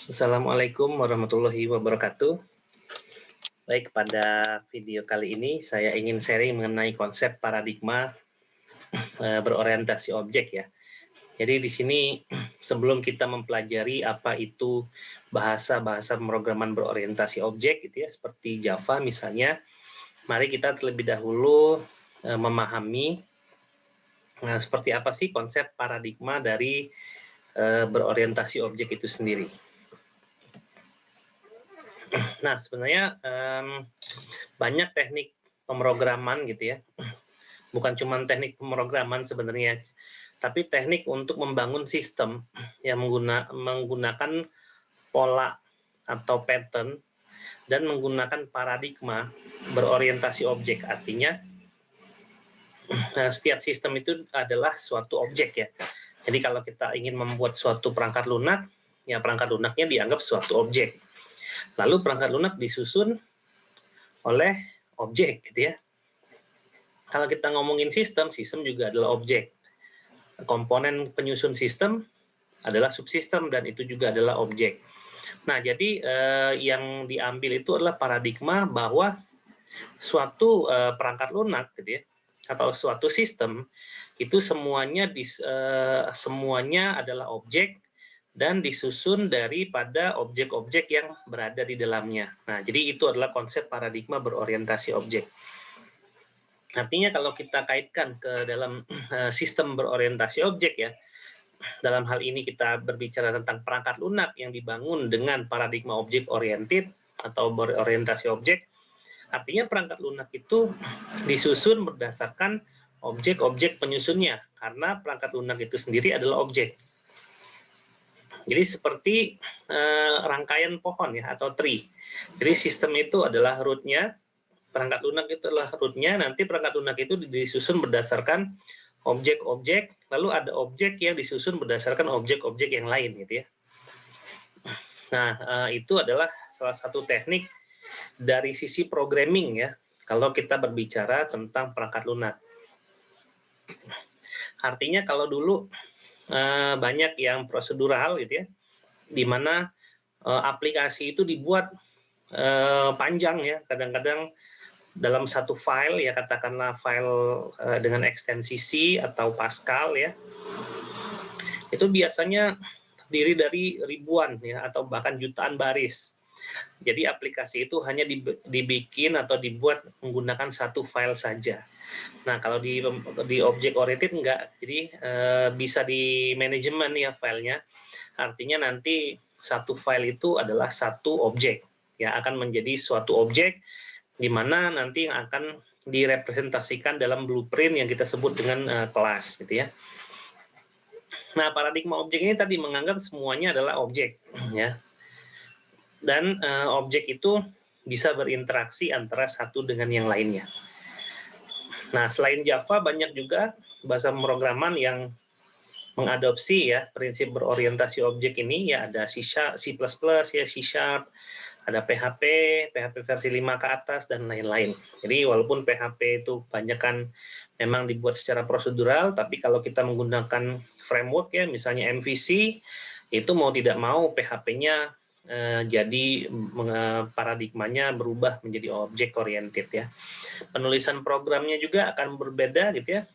Assalamualaikum warahmatullahi wabarakatuh. Baik, pada video kali ini saya ingin sharing mengenai konsep paradigma berorientasi objek ya. Jadi di sini sebelum kita mempelajari apa itu bahasa-bahasa pemrograman berorientasi objek gitu ya, seperti Java misalnya, mari kita terlebih dahulu memahami seperti apa sih konsep paradigma dari berorientasi objek itu sendiri. Nah, sebenarnya banyak teknik pemrograman gitu ya. Bukan cuma teknik pemrograman sebenarnya, tapi teknik untuk membangun sistem yang menggunakan pola atau pattern dan menggunakan paradigma berorientasi objek. Artinya setiap sistem itu adalah suatu objek ya. Jadi kalau kita ingin membuat suatu perangkat lunak, ya perangkat lunaknya dianggap suatu objek. Lalu perangkat lunak disusun oleh objek gitu ya. Kalau kita ngomongin sistem, sistem juga adalah objek. Komponen penyusun sistem adalah subsistem dan itu juga adalah objek. Nah, jadi yang diambil itu adalah paradigma bahwa suatu perangkat lunak gitu ya, atau suatu sistem itu semuanya semuanya adalah objek dan disusun daripada objek-objek yang berada di dalamnya. Nah, jadi itu adalah konsep paradigma berorientasi objek. Artinya kalau kita kaitkan ke dalam sistem berorientasi objek ya, dalam hal ini kita berbicara tentang perangkat lunak yang dibangun dengan paradigma objek oriented atau berorientasi objek, artinya perangkat lunak itu disusun berdasarkan objek-objek penyusunnya, karena perangkat lunak itu sendiri adalah objek. Jadi seperti rangkaian pohon ya, atau tree. Jadi sistem itu adalah root-nya, perangkat lunak itu adalah root-nya, nanti perangkat lunak itu disusun berdasarkan objek-objek, lalu ada objek yang disusun berdasarkan objek-objek yang lain gitu ya. Nah, itu adalah salah satu teknik dari sisi programming ya, kalau kita berbicara tentang perangkat lunak. Artinya kalau dulu banyak yang prosedural gitu ya, di mana aplikasi itu dibuat panjang ya, kadang-kadang dalam satu file ya, katakanlah file dengan ekstensi C atau Pascal ya, itu biasanya terdiri dari ribuan ya atau bahkan jutaan baris. Jadi aplikasi itu hanya dibikin atau dibuat menggunakan satu file saja. Nah, kalau di object oriented enggak, jadi bisa di manajemen ya filenya. Artinya nanti satu file itu adalah satu objek, ya akan menjadi suatu objek di mana nanti yang akan direpresentasikan dalam blueprint yang kita sebut dengan kelas, gitu ya. Nah, paradigma objek ini tadi menganggap semuanya adalah objek, ya. Dan objek itu bisa berinteraksi antara satu dengan yang lainnya. Nah, selain Java banyak juga bahasa pemrograman yang mengadopsi ya prinsip berorientasi objek ini ya, ada C++, ya C#, ada PHP versi 5 ke atas dan lain-lain. Jadi walaupun PHP itu banyak kan memang dibuat secara prosedural, tapi kalau kita menggunakan framework ya, misalnya MVC, itu mau tidak mau PHP-nya jadi paradigmanya berubah menjadi objek oriented ya. Penulisan programnya juga akan berbeda gitu ya,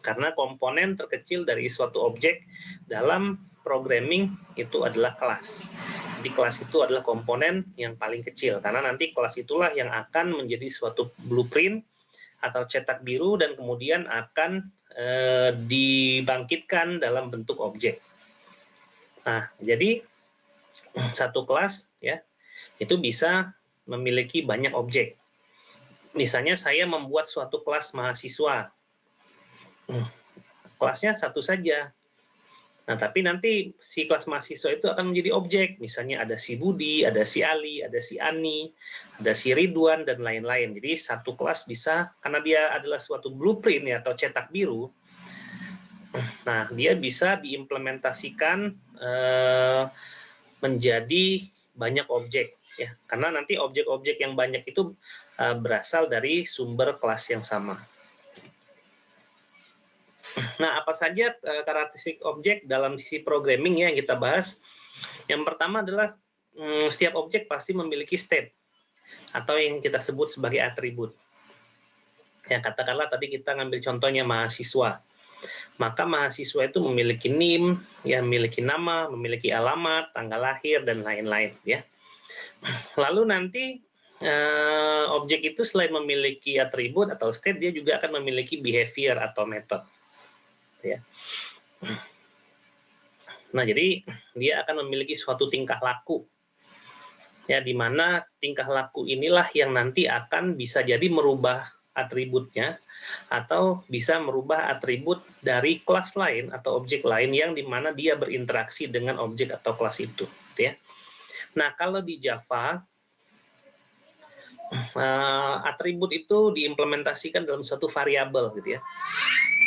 karena komponen terkecil dari suatu objek dalam programming itu adalah kelas. Jadi kelas itu adalah komponen yang paling kecil, karena nanti kelas itulah yang akan menjadi suatu blueprint atau cetak biru dan kemudian akan dibangkitkan dalam bentuk objek. Nah, jadi satu kelas ya itu bisa memiliki banyak objek. Misalnya saya membuat suatu kelas mahasiswa, kelasnya satu saja. Nah, tapi nanti si kelas mahasiswa itu akan menjadi objek. Misalnya ada si Budi, ada si Ali, ada si Ani, ada si Ridwan, dan lain-lain. Jadi satu kelas bisa, karena dia adalah suatu blueprint ya, atau cetak biru, nah dia bisa diimplementasikan menjadi banyak objek. Ya, karena nanti objek-objek yang banyak itu berasal dari sumber kelas yang sama. Nah, apa saja karakteristik objek dalam sisi programming ya yang kita bahas? Yang pertama adalah setiap objek pasti memiliki state atau yang kita sebut sebagai atribut. Ya, katakanlah tadi kita ngambil contohnya mahasiswa. Maka mahasiswa itu memiliki NIM, ya, memiliki nama, memiliki alamat, tanggal lahir, dan lain-lain. Ya. Lalu nanti objek itu selain memiliki atribut atau state, dia juga akan memiliki behavior atau method. Ya. Nah, jadi dia akan memiliki suatu tingkah laku. Ya, di mana tingkah laku inilah yang nanti akan bisa jadi merubah atributnya atau bisa merubah atribut dari kelas lain atau objek lain yang di mana dia berinteraksi dengan objek atau kelas itu. Ya. Nah, kalau di Java, atribut itu diimplementasikan dalam suatu variabel, gitu ya.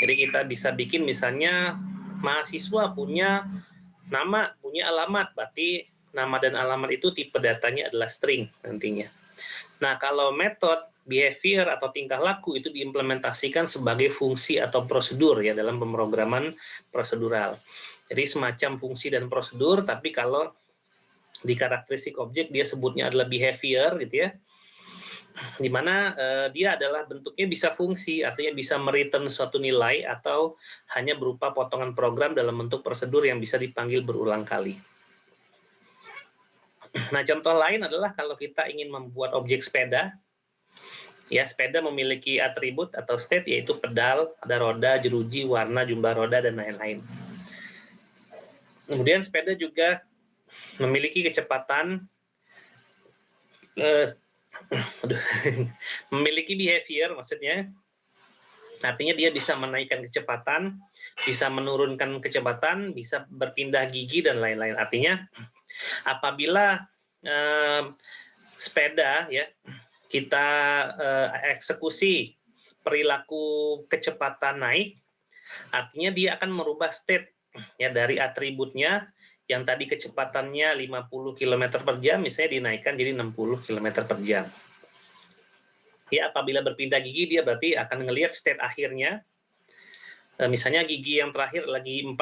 Jadi kita bisa bikin misalnya mahasiswa punya nama, punya alamat, berarti nama dan alamat itu tipe datanya adalah string nantinya. Nah, kalau metode, behavior atau tingkah laku itu diimplementasikan sebagai fungsi atau prosedur ya dalam pemrograman prosedural. Jadi semacam fungsi dan prosedur, tapi kalau di karakteristik objek dia sebutnya adalah behavior gitu ya. Di mana dia adalah bentuknya bisa fungsi, artinya bisa mereturn suatu nilai atau hanya berupa potongan program dalam bentuk prosedur yang bisa dipanggil berulang kali. Nah, contoh lain adalah kalau kita ingin membuat objek sepeda, ya, sepeda memiliki atribut atau state yaitu pedal, ada roda, jeruji, warna, jumlah roda, dan lain-lain. Kemudian sepeda juga memiliki kecepatan, memiliki behavior, maksudnya artinya dia bisa menaikkan kecepatan, bisa menurunkan kecepatan, bisa berpindah gigi, dan lain-lain. Artinya apabila sepeda ya kita eksekusi perilaku kecepatan naik, artinya dia akan merubah state ya dari atributnya yang tadi kecepatannya 50 km per jam, misalnya dinaikkan jadi 60 km per jam. Ya, apabila berpindah gigi, dia berarti akan ngelihat state akhirnya. Misalnya gigi yang terakhir lagi 4,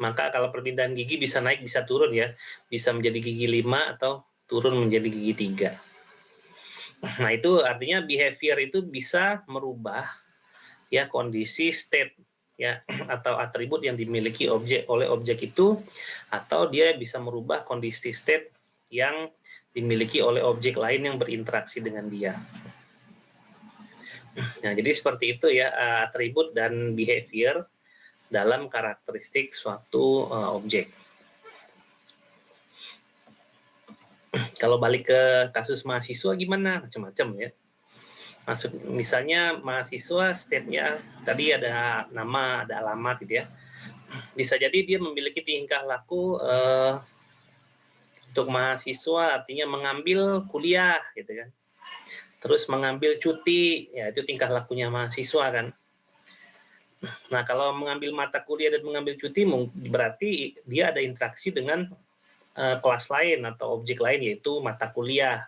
maka kalau perpindahan gigi bisa naik, bisa turun ya. Bisa menjadi gigi 5 atau turun menjadi gigi 3. Nah, itu artinya behavior itu bisa merubah ya kondisi state ya atau atribut yang dimiliki oleh objek itu, atau dia bisa merubah kondisi state yang dimiliki oleh objek lain yang berinteraksi dengan dia. Nah, jadi seperti itu ya atribut dan behavior dalam karakteristik suatu objek. Kalau balik ke kasus mahasiswa gimana? Macam-macam ya. Maksud misalnya mahasiswa state-nya tadi ada nama, ada alamat gitu ya. Bisa jadi dia memiliki tingkah laku untuk mahasiswa artinya mengambil kuliah gitu kan. Terus mengambil cuti, ya itu tingkah lakunya mahasiswa kan. Nah, kalau mengambil mata kuliah dan mengambil cuti berarti dia ada interaksi dengan kelas lain atau objek lain yaitu mata kuliah.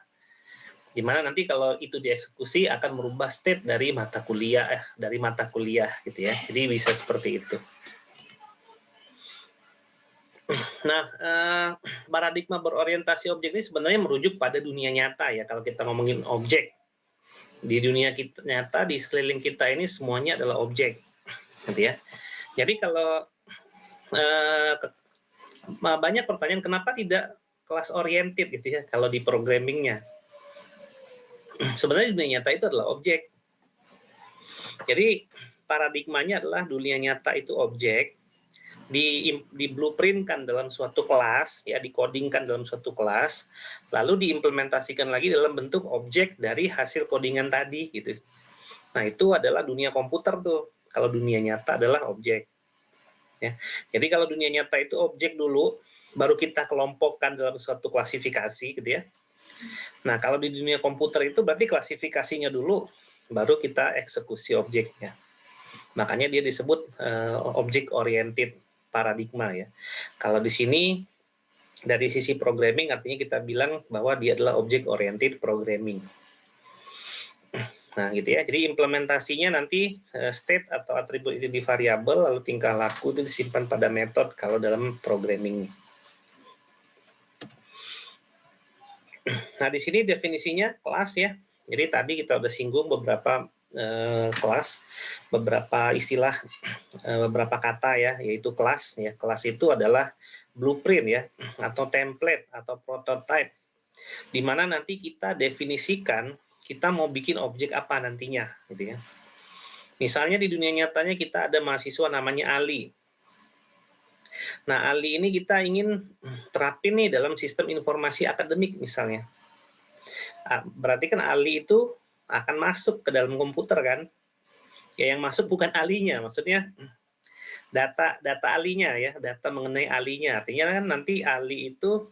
Di mana nanti kalau itu dieksekusi akan merubah state dari mata kuliah gitu ya. Jadi bisa seperti itu. Nah, paradigma berorientasi objek ini sebenarnya merujuk pada dunia nyata ya kalau kita ngomongin objek. Di dunia nyata di sekeliling kita ini semuanya adalah objek, gitu ya. Jadi kalau banyak pertanyaan kenapa tidak kelas oriented gitu ya kalau di programmingnya. Sebenarnya dunia nyata itu adalah objek. Jadi paradigmanya adalah dunia nyata itu objek, di blueprintkan dalam suatu kelas, ya dikodingkan dalam suatu kelas, lalu diimplementasikan lagi dalam bentuk objek dari hasil codingan tadi gitu. Nah, itu adalah dunia komputer tuh. Kalau dunia nyata adalah objek. Ya. Jadi kalau dunia nyata itu objek dulu, baru kita kelompokkan dalam suatu klasifikasi gitu ya. Nah, kalau di dunia komputer itu berarti klasifikasinya dulu, baru kita eksekusi objeknya. Makanya dia disebut object oriented paradigma ya. Kalau di sini dari sisi programming artinya kita bilang bahwa dia adalah object oriented programming. Nah, gitu ya. Jadi implementasinya nanti state atau atribut itu di variabel, lalu tingkah laku itu disimpan pada metode kalau dalam programming. Nah, di sini definisinya kelas ya. Jadi tadi kita udah singgung beberapa kelas, beberapa istilah, beberapa kata ya, yaitu kelas ya. Kelas itu adalah blueprint ya, atau template atau prototype, di mana nanti kita definisikan kita mau bikin objek apa nantinya, gitu ya. Misalnya di dunia nyatanya kita ada mahasiswa namanya Ali. Nah, Ali ini kita ingin terapin nih dalam sistem informasi akademik misalnya. Berarti kan Ali itu akan masuk ke dalam komputer kan? Ya yang masuk bukan alinya, maksudnya data alinya ya, data mengenai alinya. Artinya kan nanti Ali itu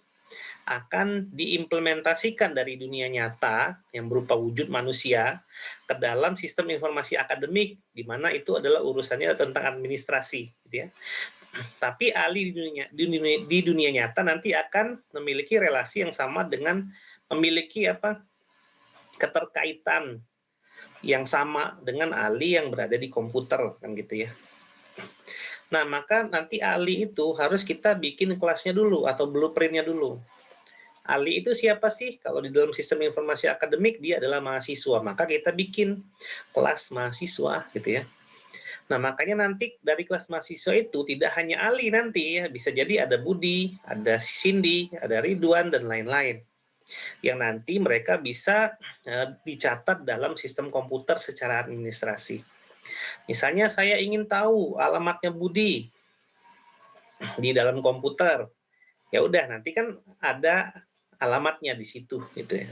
akan diimplementasikan dari dunia nyata yang berupa wujud manusia ke dalam sistem informasi akademik, di mana itu adalah urusannya tentang administrasi, gitu ya. Tapi Ali di dunia nyata nanti akan memiliki relasi yang sama dengan memiliki keterkaitan yang sama dengan Ali yang berada di komputer kan gitu ya. Nah, maka nanti Ali itu harus kita bikin kelasnya dulu atau blueprint-nya dulu. Ali itu siapa sih? Kalau di dalam sistem informasi akademik dia adalah mahasiswa, maka kita bikin kelas mahasiswa gitu ya. Nah, makanya nanti dari kelas mahasiswa itu tidak hanya Ali nanti ya, bisa jadi ada Budi, ada Cindy, ada Ridwan dan lain-lain. Yang nanti mereka bisa dicatat dalam sistem komputer secara administrasi. Misalnya saya ingin tahu alamatnya Budi di dalam komputer. Ya udah, nanti kan ada alamatnya di situ gitu ya.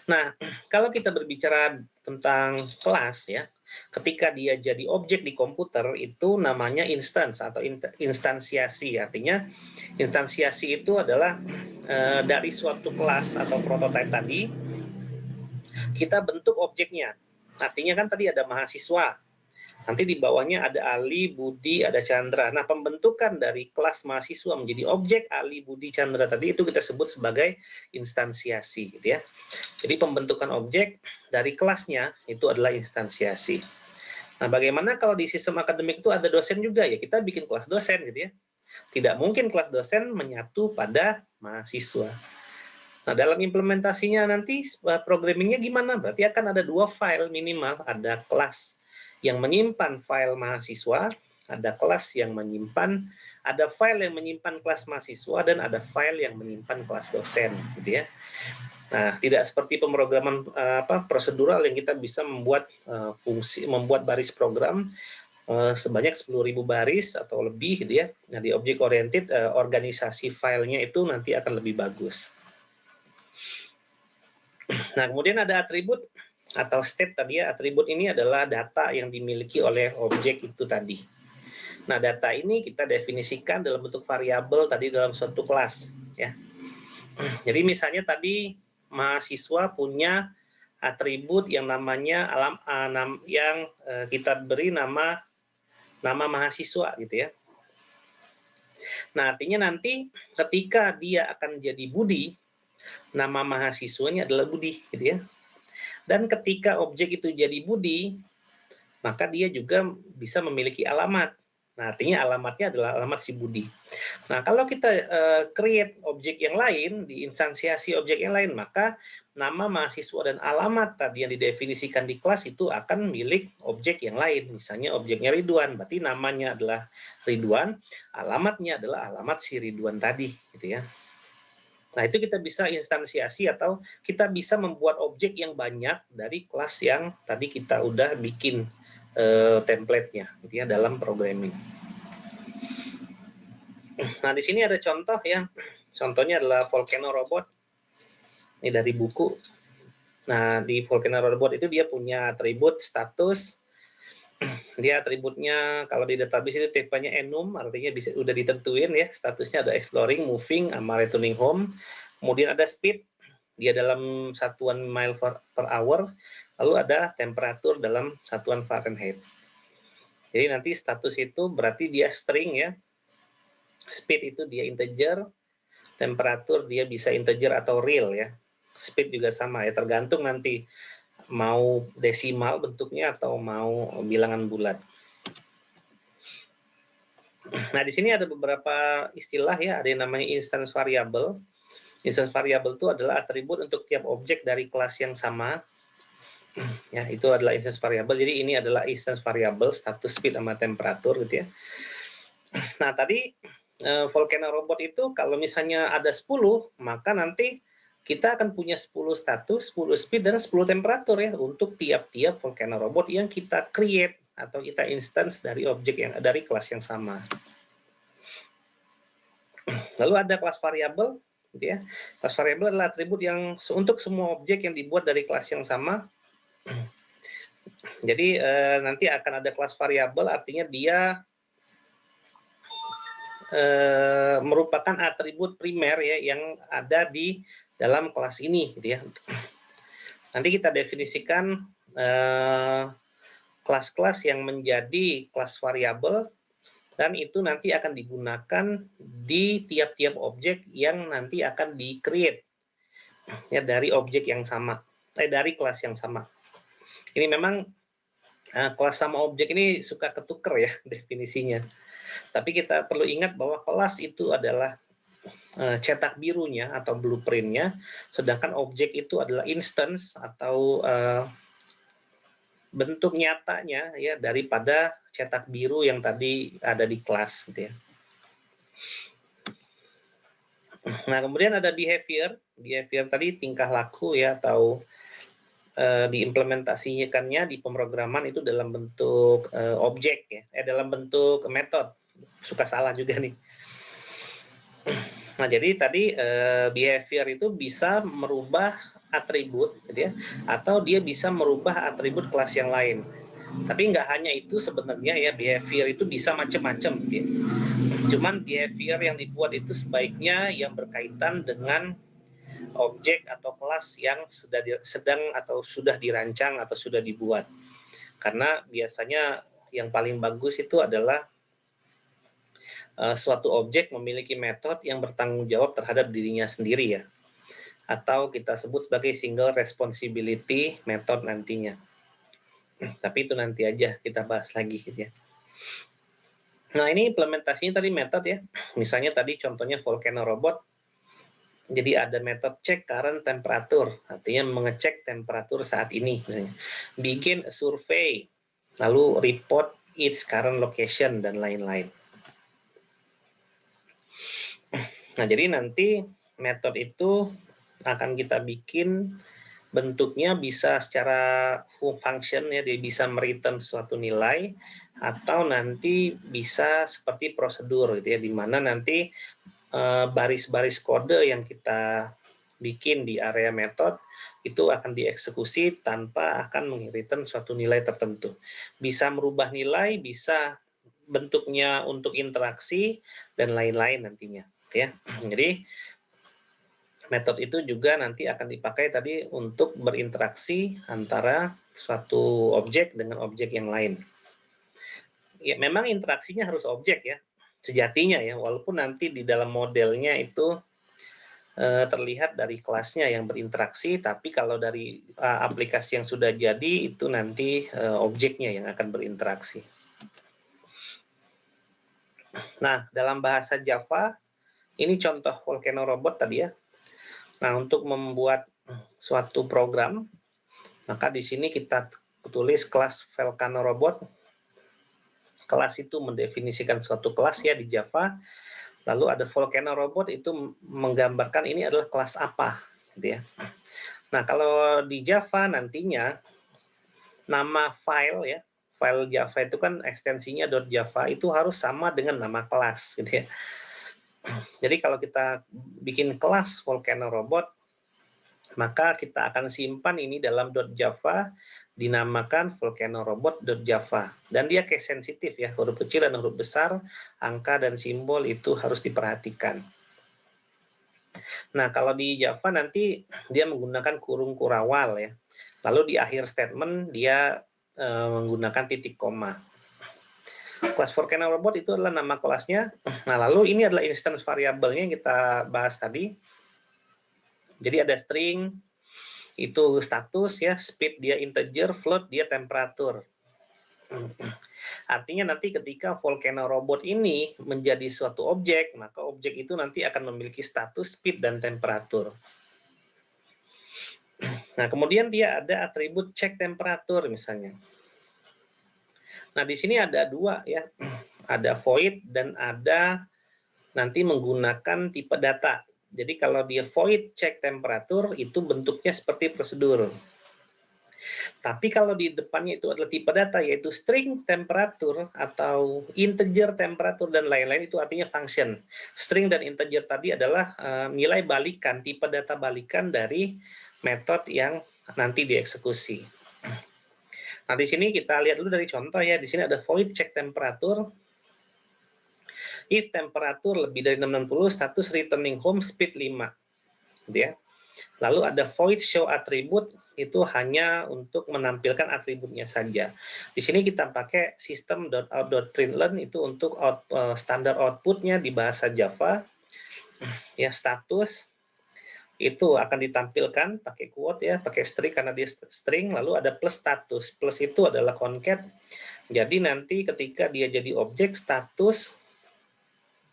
Nah, kalau kita berbicara tentang kelas ya, ketika dia jadi objek di komputer itu namanya instance atau instansiasi. Artinya instansiasi itu adalah dari suatu kelas atau prototipe tadi kita bentuk objeknya. Artinya kan tadi ada mahasiswa. Nanti di bawahnya ada Ali, Budi, ada Chandra. Nah, pembentukan dari kelas mahasiswa menjadi objek Ali, Budi, Chandra tadi itu kita sebut sebagai instansiasi, gitu ya. Jadi pembentukan objek dari kelasnya itu adalah instansiasi. Nah, bagaimana kalau di sistem akademik itu ada dosen juga ya? Kita bikin kelas dosen, gitu ya. Tidak mungkin kelas dosen menyatu pada mahasiswa. Nah, dalam implementasinya nanti programmingnya gimana? Berarti akan ada 2 file minimal, ada kelas yang menyimpan file mahasiswa, ada kelas yang menyimpan, ada file yang menyimpan kelas mahasiswa, dan ada file yang menyimpan kelas dosen, gitu ya. Nah, tidak seperti pemrograman prosedural yang kita bisa membuat membuat baris program sebanyak 10.000 baris atau lebih, gitu ya. Nah, di object oriented organisasi filenya itu nanti akan lebih bagus. Nah, kemudian ada atribut atau state tadi ya. Atribut ini adalah data yang dimiliki oleh objek itu tadi. Nah, data ini kita definisikan dalam bentuk variabel tadi dalam suatu kelas ya. Jadi misalnya tadi mahasiswa punya atribut yang namanya yang kita beri nama mahasiswa gitu ya. Nah, artinya nanti ketika dia akan jadi Budi, nama mahasiswanya adalah Budi gitu ya. Dan ketika objek itu jadi Budi, maka dia juga bisa memiliki alamat. Nah, artinya alamatnya adalah alamat si Budi. Nah, kalau kita create objek yang lain, diinstansiasi objek yang lain, maka nama mahasiswa dan alamat tadi yang didefinisikan di kelas itu akan milik objek yang lain. Misalnya objeknya Ridwan, berarti namanya adalah Ridwan, alamatnya adalah alamat si Ridwan tadi, gitu ya. Nah, itu kita bisa instansiasi atau kita bisa membuat objek yang banyak dari kelas yang tadi kita udah bikin template-nya gitu ya dalam programming. Nah, di sini ada contoh ya. Contohnya adalah Volcano Robot. Ini dari buku. Nah, di Volcano Robot itu dia punya atribut status. Dia atributnya kalau di database itu tipenya enum, artinya bisa udah ditentuin ya, statusnya ada exploring, moving, sama returning home. Kemudian ada speed, dia dalam satuan mile per hour, lalu ada temperatur dalam satuan Fahrenheit. Jadi nanti status itu berarti dia string ya, speed itu dia integer, temperatur dia bisa integer atau real ya, speed juga sama ya, tergantung nanti mau desimal bentuknya atau mau bilangan bulat. Nah, di sini ada beberapa istilah ya, ada yang namanya instance variable. Instance variable itu adalah atribut untuk tiap objek dari kelas yang sama. Ya, itu adalah instance variable. Jadi ini adalah instance variable status, speed, sama temperatur gitu ya. Nah, tadi Volcano Robot itu kalau misalnya ada 10, maka nanti kita akan punya 10 status, 10 speed, dan 10 temperatur ya untuk tiap-tiap Volcano Robot yang kita create atau kita instance dari objek yang dari kelas yang sama. Lalu ada kelas variabel, gitu ya. Kelas variabel adalah atribut yang untuk semua objek yang dibuat dari kelas yang sama. Jadi nanti akan ada kelas variabel, artinya dia merupakan atribut primer ya yang ada di dalam kelas ini, gitu ya. Nanti kita definisikan kelas-kelas yang menjadi kelas variabel, dan itu nanti akan digunakan di tiap-tiap objek yang nanti akan di-create ya dari objek yang sama, dari kelas yang sama. Ini memang kelas sama objek ini suka ketuker ya definisinya. Tapi kita perlu ingat bahwa kelas itu adalah cetak birunya atau blueprintnya, sedangkan objek itu adalah instance atau bentuk nyatanya ya daripada cetak biru yang tadi ada di kelas gitu ya. Nah, kemudian ada behavior. Behavior tadi tingkah laku ya atau diimplementasikannya di pemrograman itu dalam bentuk objek ya, dalam bentuk metode. Suka salah juga nih. Nah, jadi tadi behavior itu bisa merubah atribut gitu ya, atau dia bisa merubah atribut kelas yang lain. Tapi nggak hanya itu sebenarnya ya, behavior itu bisa macam-macam gitu ya. Cuman behavior yang dibuat itu sebaiknya yang berkaitan dengan objek atau kelas yang sedang atau sudah dirancang atau sudah dibuat. Karena biasanya yang paling bagus itu adalah suatu objek memiliki metode yang bertanggung jawab terhadap dirinya sendiri ya. Atau kita sebut sebagai single responsibility method nantinya. Tapi itu nanti aja kita bahas lagi gitu ya. Nah, ini implementasinya tadi metode ya. Misalnya tadi contohnya Volcano Robot. Jadi ada metode check current temperature, artinya mengecek temperatur saat ini. Misalnya. Bikin survei, lalu report its current location, dan lain-lain. Nah, jadi nanti metode itu akan kita bikin bentuknya bisa secara full function ya, dia bisa mereturn suatu nilai, atau nanti bisa seperti prosedur gitu ya, di mana nanti baris-baris kode yang kita bikin di area method itu akan dieksekusi tanpa akan mengirimkan suatu nilai tertentu. Bisa merubah nilai, bisa bentuknya untuk interaksi, dan lain-lain nantinya. Ya, jadi metode itu juga nanti akan dipakai tadi untuk berinteraksi antara suatu objek dengan objek yang lain. Ya, memang interaksinya harus objek ya, sejatinya ya, walaupun nanti di dalam modelnya itu terlihat dari kelasnya yang berinteraksi, tapi kalau dari aplikasi yang sudah jadi itu nanti objeknya yang akan berinteraksi. Nah, dalam bahasa Java, ini contoh Volcano Robot tadi ya. Nah, untuk membuat suatu program, maka di sini kita tulis kelas Volcano Robot. Kelas itu mendefinisikan suatu kelas ya di Java. Lalu ada Volcano Robot itu menggambarkan ini adalah kelas apa, gitu ya. Nah, kalau di Java nantinya nama file ya, file Java itu kan ekstensinya .java itu harus sama dengan nama kelas, gitu ya. Jadi kalau kita bikin kelas Volcano Robot, maka kita akan simpan ini dalam .java, dinamakan Volcano Robot.java, dan dia case sensitif ya, huruf kecil dan huruf besar, angka dan simbol itu harus diperhatikan. Nah, kalau di Java nanti dia menggunakan kurung kurawal ya, lalu di akhir statement dia menggunakan titik koma. Kelas Volcano Robot itu adalah nama kelasnya. Nah, lalu ini adalah instance variabelnya yang kita bahas tadi. Jadi ada string, itu status ya, speed dia integer, float dia temperatur. Artinya nanti ketika Volcano Robot ini menjadi suatu objek, maka objek itu nanti akan memiliki status, speed, dan temperatur. Nah, kemudian dia ada atribut cek temperatur misalnya. Nah, di sini ada dua ya, ada void dan ada nanti menggunakan tipe data. Jadi kalau dia void cek temperatur itu bentuknya seperti prosedur. Tapi kalau di depannya itu adalah tipe data yaitu string temperatur atau integer temperatur dan lain-lain, itu artinya function. String dan integer tadi adalah nilai balikan, tipe data balikan dari metode yang nanti dieksekusi. Nah, di sini kita lihat dulu dari contoh ya. Di sini ada void cek temperatur. If temperatur lebih dari 660, status returning home speed 5. Gitu ya. Lalu ada void show attribute, itu hanya untuk menampilkan atributnya saja. Di sini kita pakai system.out.println itu untuk standar outputnya di bahasa Java. Ya, status itu akan ditampilkan pakai quote ya, pakai string karena dia string, lalu ada plus status. Plus itu adalah concat. Jadi nanti ketika dia jadi objek, status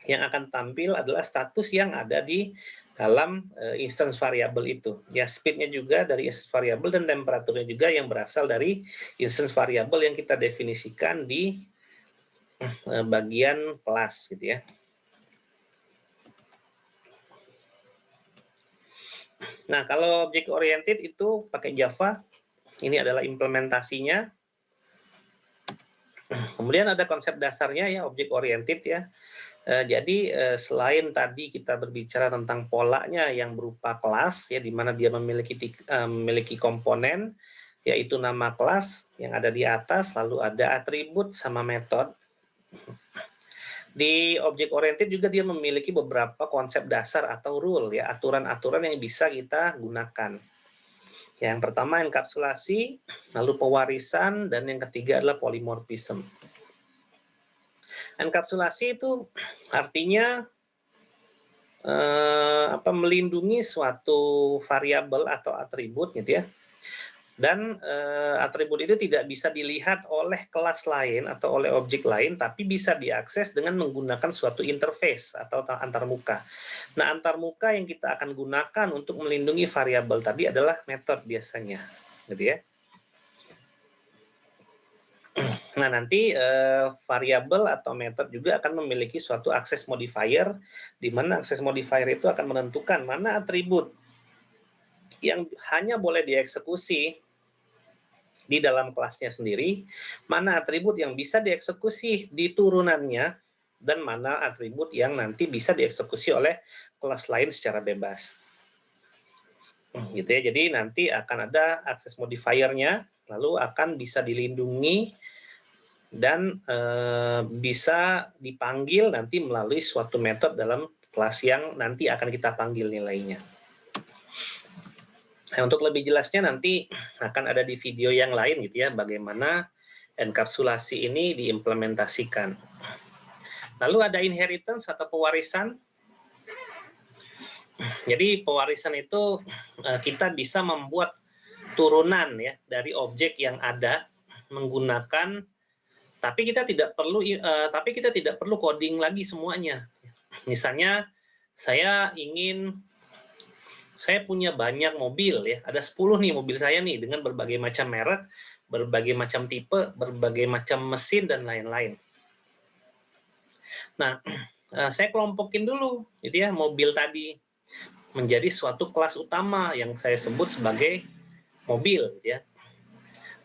yang akan tampil adalah status yang ada di dalam instance variable itu. Ya, speednya juga dari instance variable dan temperaturnya juga yang berasal dari instance variable yang kita definisikan di bagian kelas gitu ya. Nah, kalau object oriented itu pakai Java, ini adalah implementasinya. Kemudian ada konsep dasarnya ya, object oriented ya. Jadi selain tadi kita berbicara tentang polanya yang berupa kelas ya, di mana dia memiliki komponen yaitu nama kelas yang ada di atas, lalu ada atribut sama metode. Di object oriented juga dia memiliki beberapa konsep dasar atau rule ya, aturan-aturan yang bisa kita gunakan. Yang pertama enkapsulasi, lalu pewarisan, dan yang ketiga adalah polymorphism. Enkapsulasi itu artinya melindungi suatu variabel atau atribut gitu ya. Dan atribut itu tidak bisa dilihat oleh kelas lain atau oleh objek lain, tapi bisa diakses dengan menggunakan suatu interface atau antarmuka. Nah, antarmuka yang kita akan gunakan untuk melindungi variabel tadi adalah metode biasanya, gitu ya. Nah, nanti variabel atau metode juga akan memiliki suatu access modifier, di mana access modifier itu akan menentukan mana atribut yang hanya boleh dieksekusi di dalam kelasnya sendiri, mana atribut yang bisa dieksekusi di turunannya, dan mana atribut yang nanti bisa dieksekusi oleh kelas lain secara bebas. Gitu ya, jadi nanti akan ada access modifier-nya, lalu akan bisa dilindungi dan bisa dipanggil nanti melalui suatu metode dalam kelas yang nanti akan kita panggil nilainya. Nah, untuk lebih jelasnya nanti akan ada di video yang lain gitu ya, bagaimana enkapsulasi ini diimplementasikan. Lalu ada inheritance atau pewarisan. Jadi pewarisan itu kita bisa membuat turunan ya dari objek yang ada menggunakan, tapi kita tidak perlu coding lagi semuanya. Misalnya saya punya banyak mobil ya, ada 10 nih mobil saya nih dengan berbagai macam merek, berbagai macam tipe, berbagai macam mesin dan lain-lain. Nah, saya kelompokin dulu gitu ya, mobil tadi menjadi suatu kelas utama yang saya sebut sebagai mobil ya.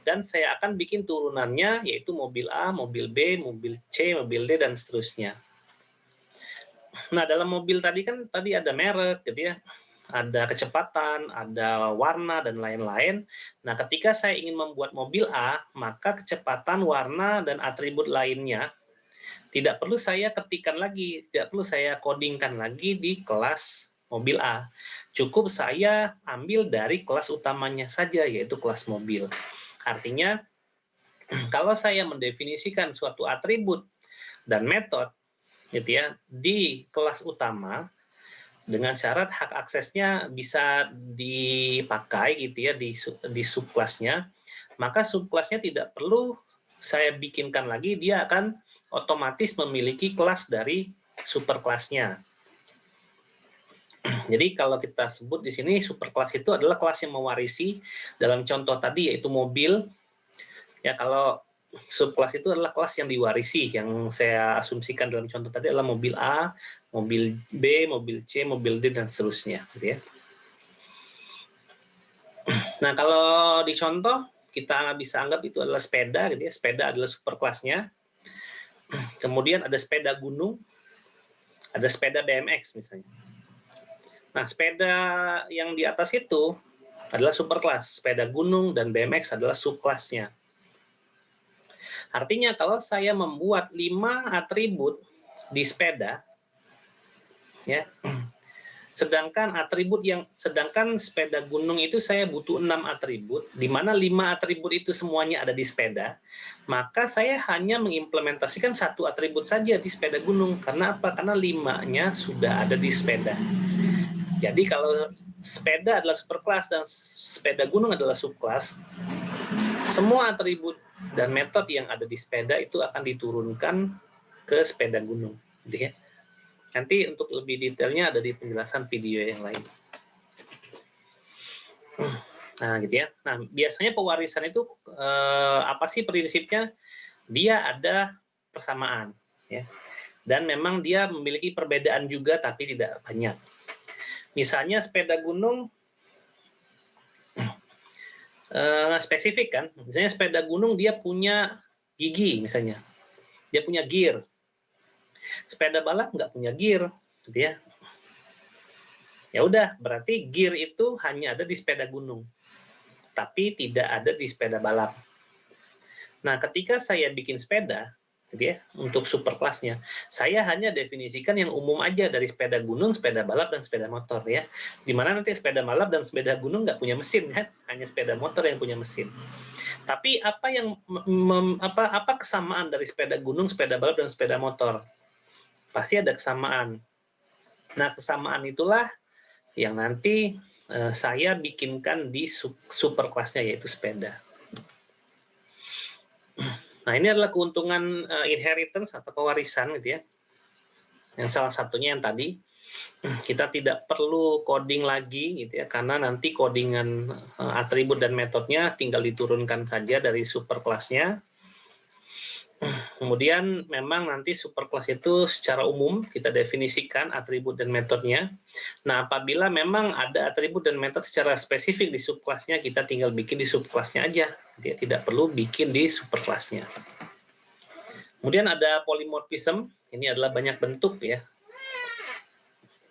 Dan saya akan bikin turunannya yaitu mobil A, mobil B, mobil C, mobil D dan seterusnya. Nah, dalam mobil tadi kan tadi ada merek gitu ya, ada kecepatan, ada warna, dan lain-lain. Nah, ketika saya ingin membuat mobil A, maka kecepatan, warna, dan atribut lainnya tidak perlu saya ketikkan lagi, tidak perlu saya codingkan lagi di kelas mobil A. Cukup saya ambil dari kelas utamanya saja, yaitu kelas mobil. Artinya, kalau saya mendefinisikan suatu atribut dan metode gitu ya, di kelas utama, dengan syarat hak aksesnya bisa dipakai gitu ya di subkelasnya, maka subkelasnya tidak perlu saya bikinkan lagi, dia akan otomatis memiliki kelas dari superclass-nya. Jadi kalau kita sebut di sini superclass itu adalah kelas yang mewarisi dalam contoh tadi yaitu mobil. Ya, kalau subclass itu adalah kelas yang diwarisi, yang saya asumsikan dalam contoh tadi adalah mobil A, mobil B, mobil C, mobil D, dan seterusnya. Gitu ya. Nah, kalau di contoh, kita bisa anggap itu adalah sepeda. Gitu ya. Sepeda adalah superclass-nya. Kemudian ada sepeda gunung, ada sepeda BMX misalnya. Nah, sepeda yang di atas itu adalah superclass. Sepeda gunung dan BMX adalah subclass-nya. Artinya kalau saya membuat 5 atribut di sepeda, ya, sedangkan sepeda gunung itu saya butuh 6 atribut, di mana 5 atribut itu semuanya ada di sepeda, maka saya hanya mengimplementasikan 1 atribut saja di sepeda gunung. Karena apa? Karena 5-nya sudah ada di sepeda. Jadi kalau sepeda adalah superclass dan sepeda gunung adalah subclass, semua atribut dan metode yang ada di sepeda itu akan diturunkan ke sepeda gunung. Gitu ya. Nanti untuk lebih detailnya ada di penjelasan video yang lain. Nah, gitu ya. Nah, biasanya pewarisan itu apa sih prinsipnya? Dia ada persamaan, ya. Dan memang dia memiliki perbedaan juga, tapi tidak banyak. Misalnya sepeda gunung spesifik kan, misalnya sepeda gunung dia punya gigi misalnya, dia punya gear. Sepeda balap nggak punya gear, gitu ya. Ya udah, berarti gear itu hanya ada di sepeda gunung, tapi tidak ada di sepeda balap. Nah, ketika saya bikin sepeda, gitu ya, untuk superclass-nya, saya hanya definisikan yang umum aja dari sepeda gunung, sepeda balap, dan sepeda motor ya. Dimana nanti sepeda balap dan sepeda gunung nggak punya mesin kan, hanya sepeda motor yang punya mesin. Tapi apa yang apa kesamaan dari sepeda gunung, sepeda balap, dan sepeda motor? Pasti ada kesamaan. Nah, kesamaan itulah yang nanti saya bikinkan di superclass-nya yaitu sepeda. Nah, ini adalah keuntungan inheritance atau pewarisan gitu ya. Yang salah satunya yang tadi kita tidak perlu coding lagi gitu ya, karena nanti codingan atribut dan metodenya tinggal diturunkan saja dari superclass-nya. Kemudian memang nanti superclass itu secara umum kita definisikan atribut dan metodenya. Nah, apabila memang ada atribut dan metode secara spesifik di subclass-nya, kita tinggal bikin di subclass-nya aja. Dia tidak perlu bikin di superclass-nya. Kemudian ada polymorphism, ini adalah banyak bentuk ya.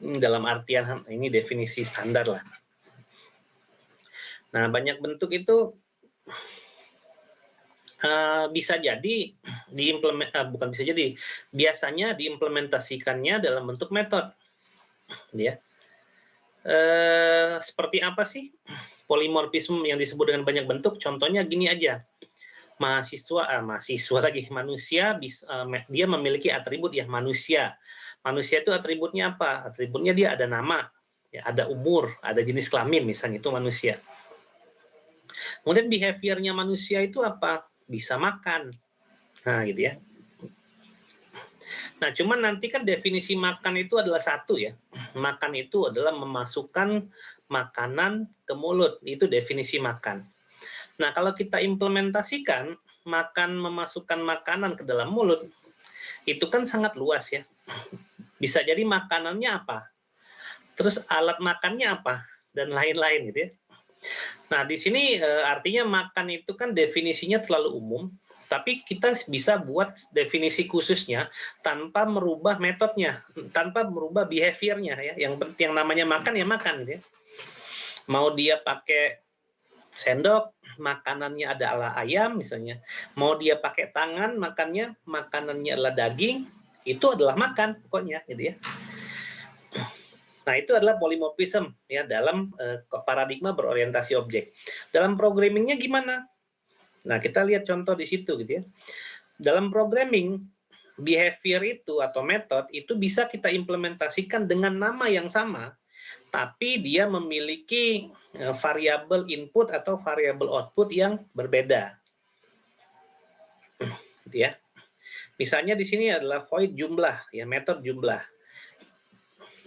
Dalam artian ini definisi standar lah. Nah, banyak bentuk itu bisa jadi biasanya diimplementasikannya dalam bentuk metode, ya. Seperti apa sih polimorfisme yang disebut dengan banyak bentuk? Contohnya gini aja, manusia dia memiliki atribut ya manusia. Manusia itu atributnya apa? Atributnya dia ada nama, ya, ada umur, ada jenis kelamin misalnya, itu manusia. Kemudian behaviornya manusia itu apa? Bisa makan. Nah, gitu ya. Nah, cuman nanti kan definisi makan itu adalah satu ya. Makan itu adalah memasukkan makanan ke mulut. Itu definisi makan. Nah, kalau kita implementasikan memasukkan makanan ke dalam mulut, itu kan sangat luas ya. Bisa jadi makanannya apa? Terus alat makannya apa? Dan lain-lain gitu ya. Nah, di sini artinya makan itu kan definisinya terlalu umum, tapi kita bisa buat definisi khususnya tanpa merubah metodenya, tanpa merubah behaviornya ya. Yang namanya makan ya makan gitu ya. Mau dia pakai sendok, makanannya adalah ayam misalnya. Mau dia pakai tangan, makanannya adalah daging, itu adalah makan pokoknya gitu ya. Nah, itu adalah polymorphism ya dalam paradigma berorientasi objek. Dalam programmingnya gimana? Nah, kita lihat contoh di situ gitu ya. Dalam programming, behavior itu atau metode itu bisa kita implementasikan dengan nama yang sama, tapi dia memiliki variabel input atau variabel output yang berbeda. gitu ya. Misalnya di sini adalah void jumlah, ya metode jumlah.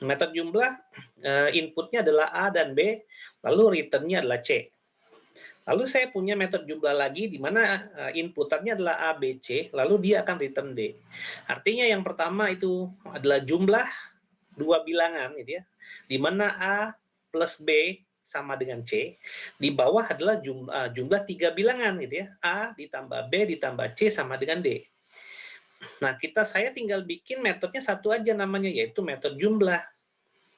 Metode jumlah inputnya adalah A dan B, lalu returnnya adalah C. Lalu saya punya metode jumlah lagi di mana inputannya adalah A, B, C, lalu dia akan return D. Artinya yang pertama itu adalah jumlah dua bilangan, gitu ya, di mana A plus B sama dengan C. Di bawah adalah jumlah tiga bilangan, gitu ya, A ditambah B ditambah C sama dengan D. Nah, saya tinggal bikin metodenya satu aja namanya, yaitu metode jumlah.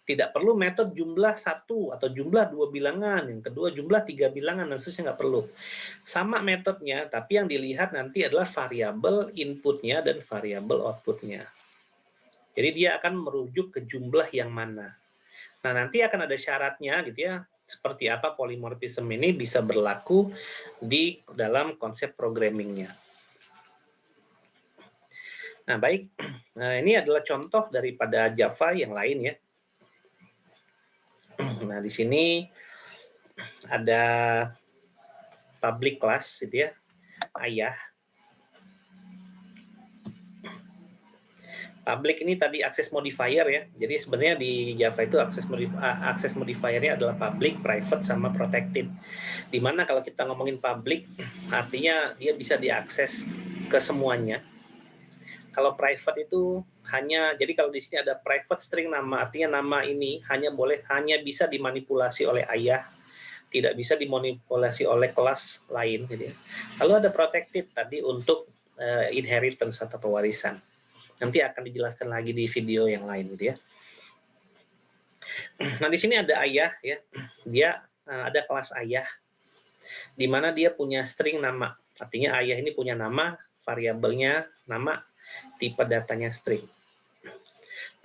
Tidak perlu metode jumlah satu atau jumlah dua bilangan, yang kedua jumlah tiga bilangan, dan seterusnya nggak perlu. Sama metodenya, tapi yang dilihat nanti adalah variabel inputnya dan variabel outputnya. Jadi dia akan merujuk ke jumlah yang mana. Nah, nanti akan ada syaratnya gitu ya, seperti apa polymorphism ini bisa berlaku di dalam konsep programmingnya. Nah, baik. Nah, ini adalah contoh daripada Java yang lain ya. Nah, di sini ada public class gitu ya, ayah. Public ini tadi access modifier ya. Jadi sebenarnya di Java itu access modifiernya adalah public, private, sama protected. Dimana kalau kita ngomongin public, artinya dia bisa diakses ke semuanya. Kalau private itu jadi kalau di sini ada private string nama, artinya nama ini hanya bisa dimanipulasi oleh ayah, tidak bisa dimanipulasi oleh kelas lain, gitu ya. Lalu ada protected tadi untuk inheritance atau pewarisan. Nanti akan dijelaskan lagi di video yang lain, gitu ya. Nah, di sini ada ayah ya. Dia ada kelas ayah di mana dia punya string nama. Artinya ayah ini punya nama, variabelnya nama, tipe datanya string.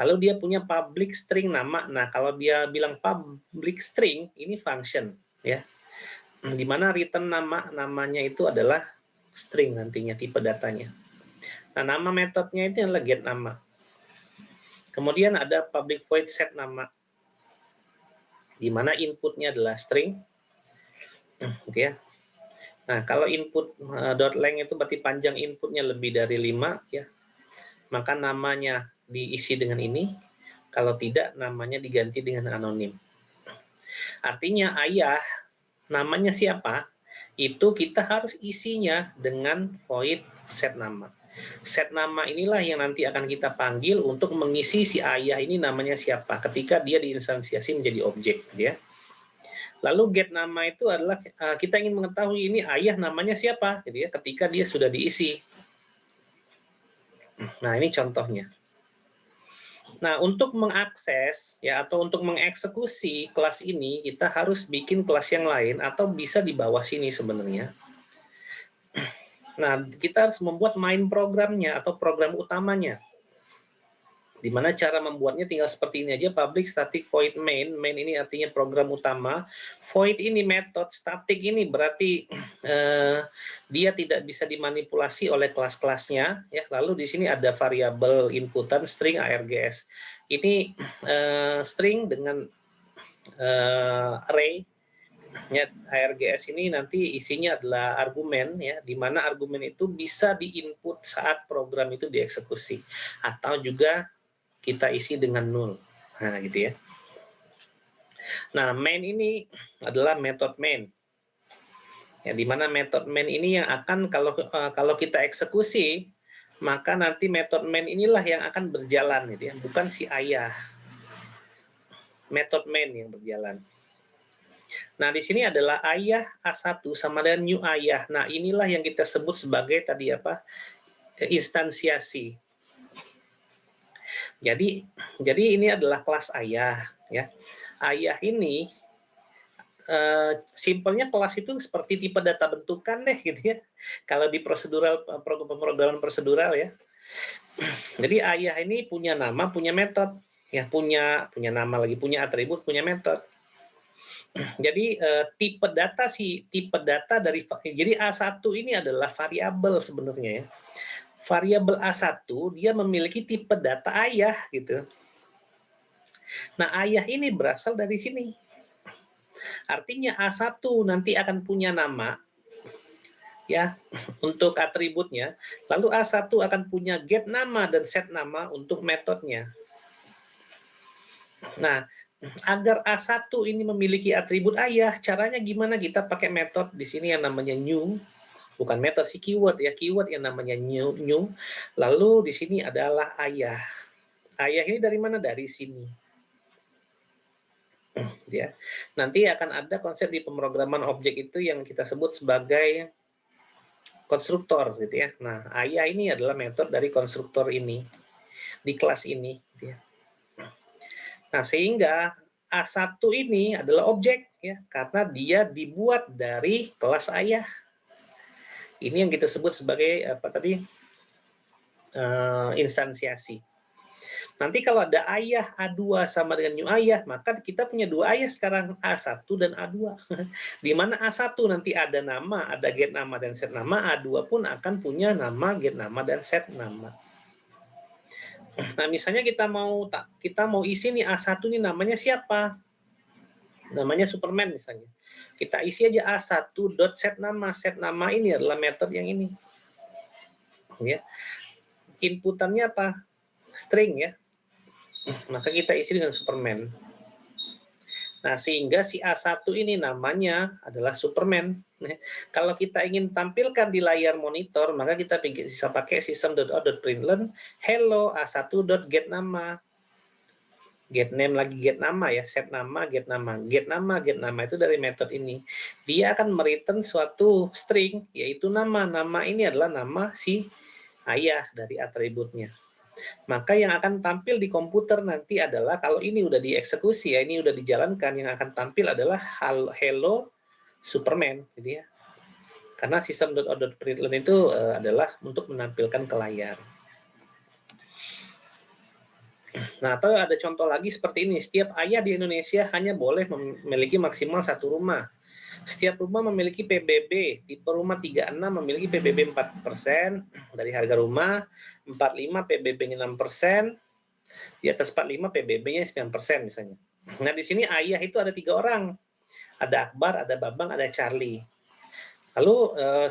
Lalu dia punya public string nama. Nah, kalau dia bilang public string, ini function ya. Di mana return namanya itu adalah string nantinya, tipe datanya. Nah, nama metodenya itu adalah get nama. Kemudian ada public void set nama, di mana inputnya adalah string, gitu ya. Nah, kalau input .length itu berarti panjang inputnya lebih dari 5 ya, maka namanya diisi dengan ini. Kalau tidak, namanya diganti dengan anonim. Artinya ayah namanya siapa, itu kita harus isinya dengan void set nama. Set nama inilah yang nanti akan kita panggil untuk mengisi si ayah ini namanya siapa ketika dia diinstansiasi menjadi objek, ya. Lalu get nama itu adalah kita ingin mengetahui ini ayah namanya siapa, gitu ya, ketika dia sudah diisi. Nah, ini contohnya. Nah, untuk mengakses ya atau untuk mengeksekusi kelas ini, kita harus bikin kelas yang lain atau bisa di bawah sini sebenarnya. Nah, kita harus membuat main programnya atau program utamanya. Di mana cara membuatnya tinggal seperti ini aja, public static void main. Main ini artinya program utama. Void ini metode, static ini berarti dia tidak bisa dimanipulasi oleh kelas-kelasnya. Ya, lalu di sini ada variabel inputan string args. Ini string dengan array. Ya, args ini nanti isinya adalah argumen ya, di mana argumen itu bisa diinput saat program itu dieksekusi atau juga kita isi dengan null. Nah, gitu ya. Nah, main ini adalah metode main. Ya, di mana metode main ini yang akan kalau kita eksekusi, maka nanti metode main inilah yang akan berjalan gitu ya, bukan si ayah. Metode main yang berjalan. Nah, di sini adalah ayah A1 sama dengan new ayah. Nah, inilah yang kita sebut sebagai tadi apa? Instansiasi. Jadi ini adalah kelas ayah ya. Ayah ini simpelnya kelas itu seperti tipe data bentukan deh gitu ya. Kalau di pemrograman prosedural ya. Jadi ayah ini punya nama, punya metode, ya punya nama lagi, punya atribut, punya metode. Jadi tipe data dari jadi A1 ini adalah variabel sebenarnya ya. Variabel A1 dia memiliki tipe data ayah gitu. Nah, ayah ini berasal dari sini. Artinya A1 nanti akan punya nama ya untuk atributnya. Lalu A1 akan punya get nama dan set nama untuk metodenya. Nah, agar A1 ini memiliki atribut ayah, caranya gimana? Kita pakai metode di sini yang namanya new, bukan metode si keyword ya, keyword yang namanya new. Lalu di sini adalah ayah. Ayah ini dari mana? Dari sini. Ya. Nanti akan ada konsep di pemrograman objek itu yang kita sebut sebagai konstruktor gitu ya. Nah, ayah ini adalah metode dari konstruktor ini di kelas ini gitu ya. Nah, sehingga A1 ini adalah objek ya karena dia dibuat dari kelas ayah. Ini yang kita sebut sebagai apa tadi? Instansiasi. Nanti kalau ada ayah A2 sama dengan new ayah, maka kita punya dua ayah sekarang, A1 dan A2. Di mana A1 nanti ada nama, ada get nama dan set nama, A2 pun akan punya nama, get nama dan set nama. Nah, misalnya kita mau isi nih A1 nih namanya siapa? Namanya Superman misalnya. Kita isi aja A1.set nama. Set nama ini adalah metode yang ini. Ya. Inputannya apa? String ya. Maka kita isi dengan Superman. Nah, sehingga si A1 ini namanya adalah Superman. Kalau kita ingin tampilkan di layar monitor, maka kita bisa pakai system.out.println hello A1.get nama. Get name lagi get nama ya, set nama, get nama. Get nama itu dari metode ini. Dia akan mereturn suatu string, yaitu nama. Nama ini adalah nama si ayah dari atributnya. Maka yang akan tampil di komputer nanti adalah, kalau ini udah dieksekusi ya, ini udah dijalankan, yang akan tampil adalah hello Superman, gitu ya. Karena system.out.println itu adalah untuk menampilkan ke layar. Nah, atau ada contoh lagi seperti ini, setiap ayah di Indonesia hanya boleh memiliki maksimal satu rumah. Setiap rumah memiliki PBB, tipe rumah 36 memiliki PBB 4% dari harga rumah, 45 PBB-nya 6%, di atas 45 PBB-nya 9% misalnya. Nah, di sini ayah itu ada 3 orang. Ada Akbar, ada Bambang, ada Charlie. Lalu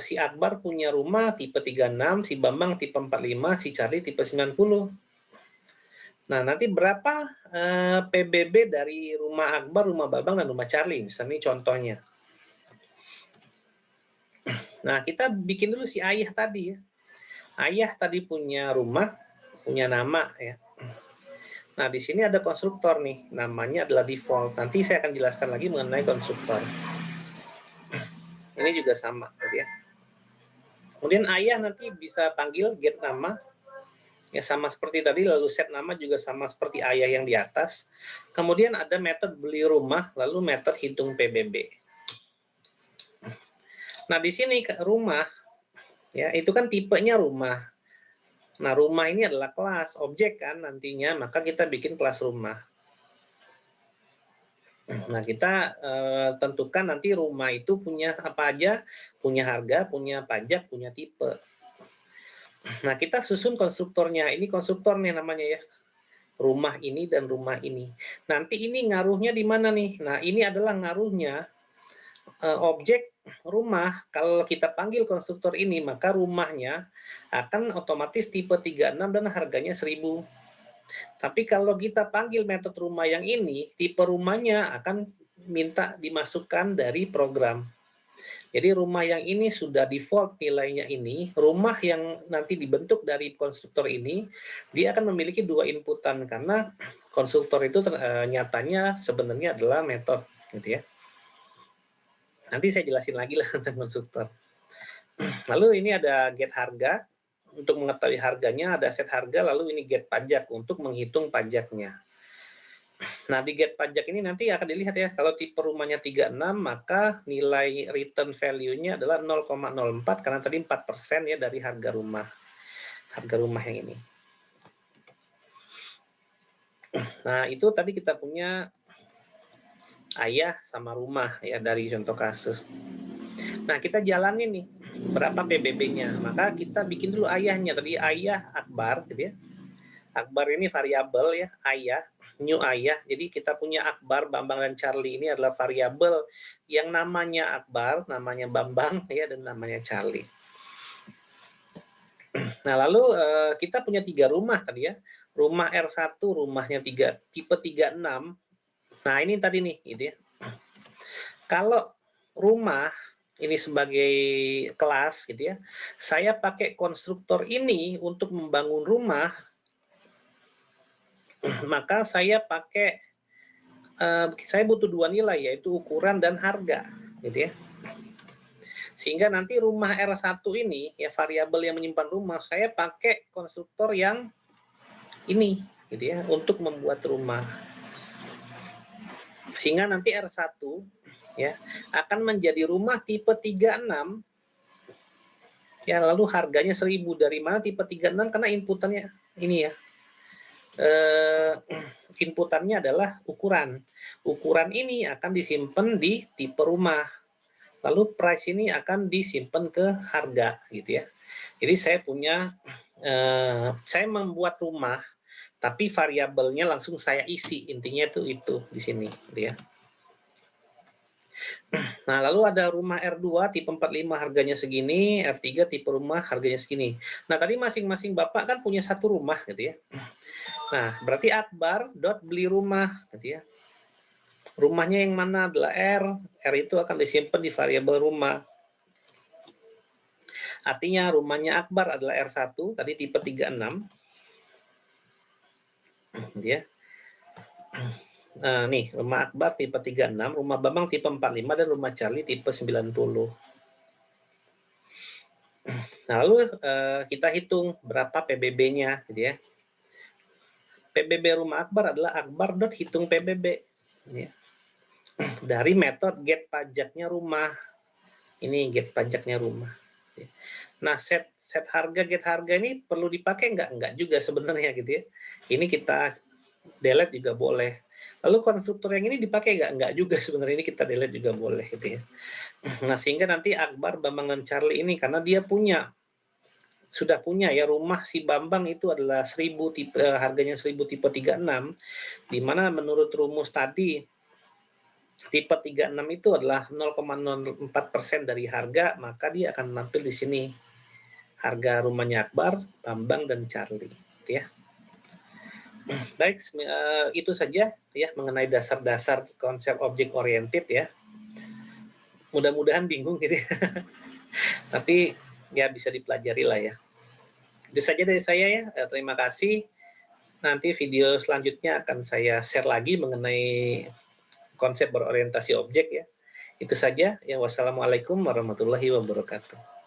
si Akbar punya rumah tipe 36, si Bambang tipe 45, si Charlie tipe 90. Nah, nanti berapa PBB dari rumah Akbar, rumah Bambang, dan rumah Charlie? Misalnya ini contohnya. Nah, kita bikin dulu si ayah tadi ya. Ayah tadi punya rumah, punya nama ya. Nah, di sini ada konstruktor nih, namanya adalah default. Nanti saya akan jelaskan lagi mengenai konstruktor. Ini juga sama, gitu ya. Kemudian ayah nanti bisa panggil get nama, ya sama seperti tadi, lalu set nama juga sama seperti ayah yang di atas. Kemudian ada metode beli rumah, lalu metode hitung PBB. Nah, di sini rumah, ya itu kan tipenya rumah. Nah, rumah ini adalah kelas, objek kan nantinya, maka kita bikin kelas rumah. Nah, kita tentukan nanti rumah itu punya apa aja, punya harga, punya pajak, punya tipe. Nah, kita susun konstruktornya. Ini konstruktornya namanya ya. Rumah ini dan rumah ini. Nanti ini ngaruhnya di mana nih? Nah, ini adalah ngaruhnya objek rumah. Kalau kita panggil konstruktor ini, maka rumahnya akan otomatis tipe 36 dan harganya 1000. Tapi kalau kita panggil metode rumah yang ini, tipe rumahnya akan minta dimasukkan dari program. Jadi rumah yang ini sudah default nilainya ini, rumah yang nanti dibentuk dari konstruktor ini, dia akan memiliki 2 inputan karena konstruktor itu nyatanya sebenarnya adalah metode, gitu ya. Nanti saya jelasin lagi lah tentang konstruktor. Lalu ini ada get harga, untuk mengetahui harganya ada set harga, lalu ini get pajak untuk menghitung pajaknya. Nah, di get pajak ini nanti akan dilihat ya, kalau tipe rumahnya 36, maka nilai return value-nya adalah 0,04, karena tadi 4% ya dari harga rumah. Harga rumah yang ini. Nah, itu tadi kita punya ayah sama rumah ya dari contoh kasus. Nah, kita jalanin nih, berapa PBB-nya. Maka kita bikin dulu ayahnya. Tadi ayah Akbar, gitu ya. Akbar ini variabel ya, ayah. new I ya. Jadi kita punya Akbar, Bambang, dan Charlie ini adalah variabel yang namanya Akbar, namanya Bambang, ya, dan namanya Charlie. Nah, lalu kita punya 3 rumah tadi ya. Rumah R1, rumahnya tipe 36. Nah, ini tadi nih, gitu ya. Kalau rumah ini sebagai kelas, gitu ya, saya pakai konstruktor ini untuk membangun rumah, maka saya pakai, saya butuh 2 nilai, yaitu ukuran dan harga, gitu ya. Sehingga nanti rumah R1 ini, ya variabel yang menyimpan rumah, saya pakai konstruktor yang ini, gitu ya, untuk membuat rumah. Sehingga nanti R1 ya akan menjadi rumah tipe 36 ya, lalu harganya 1000. Dari mana tipe 36? Karena inputannya ini ya. Inputannya adalah ukuran. Ukuran ini akan disimpan di tipe rumah. Lalu price ini akan disimpan ke harga, gitu ya. Jadi saya punya, saya membuat rumah, tapi variabelnya langsung saya isi. Intinya itu di sini, gitu ya. Nah, lalu ada rumah R2 tipe 45 harganya segini, R3 tipe rumah harganya segini. Nah, tadi masing-masing Bapak kan punya satu rumah, gitu ya. Nah, berarti Akbar beli rumah, gitu ya. Rumahnya yang mana adalah R. R itu akan disimpan di variabel rumah. Artinya rumahnya Akbar adalah R1, tadi tipe 36. Gitu ya. Nah, nih, rumah Akbar tipe 36, rumah Bambang tipe 45, dan rumah Charlie tipe 90. Nah, lalu kita hitung berapa PBB-nya, gitu ya. PBB rumah Akbar adalah Akbar.hitung PBB. Ya. Dari metode get pajaknya rumah. Ini get pajaknya rumah. Nah, set harga, get harga ini perlu dipakai nggak? Nggak juga sebenarnya, gitu ya. Ini kita delete juga boleh. Lalu konstruktor yang ini dipakai nggak? Nggak juga sebenarnya, ini kita delete juga boleh, gitu ya. Nah, sehingga nanti Akbar, Bambang, dan Charlie ini, karena dia sudah punya ya rumah si Bambang itu adalah 1000 tipe, harganya 1000 tipe 36, di mana menurut rumus tadi tipe 36 itu adalah 0,04% dari harga, maka dia akan tampil di sini harga rumahnya Akbar, Bambang, dan Charlie, gitu ya. Baik, itu saja ya mengenai dasar-dasar konsep objek oriented ya. Mudah-mudahan bingung gitu ya. Tapi ya bisa dipelajari lah ya. Itu saja dari saya ya. Terima kasih. Nanti video selanjutnya akan saya share lagi mengenai konsep berorientasi objek ya. Itu saja. Ya, wassalamualaikum warahmatullahi wabarakatuh.